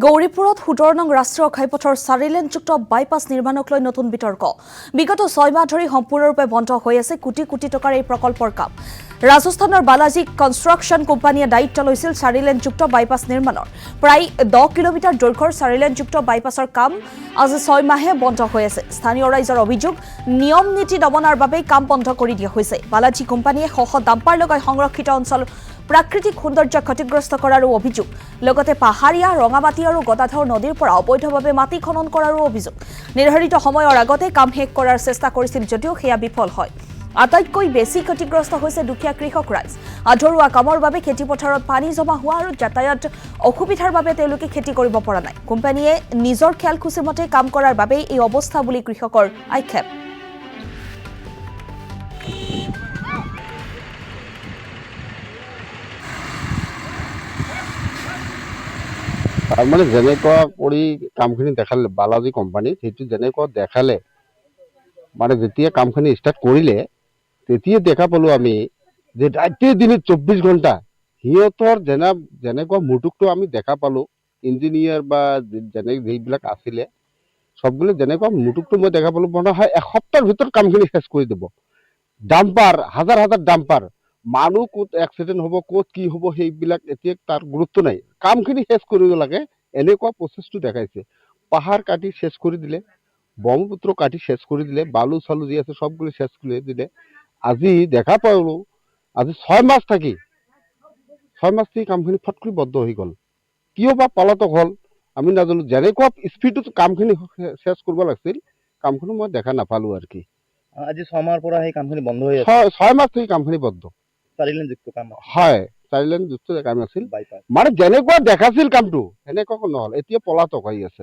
গৌৰীপুৰত ১৭ নং ৰাষ্ট্ৰীয় ঘাইপথৰ ৪ লেনযুক্ত বাইপাছ নিৰ্মাণক লৈ নতুন বিতৰ্ক। বিগত ৬ মাহ ধৰি সম্পূৰ্ণৰূপে বন্ধ হৈ আছে কোটি কোটি টকাৰ এই প্ৰকল্পৰ কাম। ৰাজস্থানৰ বালাজী কনষ্ট্ৰাকশ্যন কোম্পানীয়ে দায়িত্ব লৈছিল ৪ লেনযুক্ত বাইপাছ নিৰ্মাণৰ। প্ৰায় ১০ কিলোমিটাৰ দৈৰ্ঘ্যৰ ৪ লেনযুক্ত বাইপাছৰ কাম আজি ৬ মাহে বন্ধ হৈ আছে। স্থানীয় ৰাইজৰ অভিযোগ, নিয়ম নীতি দমনৰ বাবেই কাম বন্ধ কৰি দিয়া হৈছে। বালাজী কোম্পানীয়ে শ শ ডাম্পাৰ লগাই সংৰক্ষিত অঞ্চল প্ৰাকৃতিক সৌন্দৰ্য ক্ষতিগ্ৰস্ত কৰাৰো অভিযোগ। লগতে পাহাৰীয়া ৰঙামাটি আৰু গদাধৰ নদীৰ পৰা অবৈধভাৱে মাটি খনন কৰাৰো অভিযোগ। নিৰ্ধাৰিত সময়ৰ আগতে কাম শেষ কৰাৰ চেষ্টা কৰিছিল যদিও সেয়া বিফল হয়। আটাইতকৈ বেছি ক্ষতিগ্ৰস্ত হৈছে দুখীয়া কৃষক ৰাইজ। আধৰুৱা কামৰ বাবে খেতিপথাৰত পানী জমা হোৱা আৰু যাতায়াত অসুবিধাৰ বাবে তেওঁলোকে খেতি কৰিব পৰা নাই। কোম্পানীয়ে নিজৰ খেয়ালখুচি মতে কাম কৰাৰ বাবেই এই অৱস্থা বুলি কৃষকৰ আক্ষেপ। মানে যেনেকুৱা কৰি কামখিনি দেখালে বালাজী কোম্পানী, সেইটো যেনেকুৱা দেখালে মানে যেতিয়া কামখিনি ষ্টাৰ্ট কৰিলে তেতিয়া দেখা পালোঁ আমি যে ৰাতিৰ দিনত ২৪ ঘণ্টা সিহঁতৰ যেনেকুৱা মুটুকটো আমি দেখা পালোঁ। ইঞ্জিনিয়াৰ বা যিবিলাক আছিলে চববিলাক যেনেকুৱা মুটুকটো মই দেখা পালোঁ, মনে হয় এসপ্তাহৰ ভিতৰত কামখিনি শেষ কৰি দিব। ডাম্পাৰ, হাজাৰ হাজাৰ ডাম্পাৰ, মানুহ ক'ত এক্সিডেণ্ট হ'ব, ক'ত কি হ'ব সেইবিলাক এতিয়া তাৰ গুৰুত্ব নাই। কামখিনি শেষ কৰিব লাগে এনেকুৱা প্ৰচেছটো দেখাইছে। পাহাৰ কাটি শেষ কৰি দিলে, ব্ৰহ্মপুত্ৰ কাটি শেষ কৰি দিলে, বালু চালু যি আছে সবগুলি শেষ কৰি দিলে। আজি দেখা পালোঁ আজি ৬ মাহ থাকি কামখিনি ফটকৰি বন্ধ হৈ গ'ল। কিয় বা পলাতক হ'ল আমি নাজানো। যেনেকুৱা স্পীডত কামখিনি শেষ কৰিব লাগিছিল কামখিনি মই দেখা নাপালোঁ আৰু কি। আজি ৬ মাহৰ পৰা সেই কামখিনি বন্ধ হৈ আছে। ৬ মাহ থাকি কামখিনি বন্ধ। ৪ লেনযুক্ত কাম হয়, ৪ লেনযুক্ত কাম আছিল। বাইপাছ মানে যেনেকুৱা দেখাছিল কামটো সেনেকুৱা নহ'ল। এতিয়া পলাতক হৈ আছে।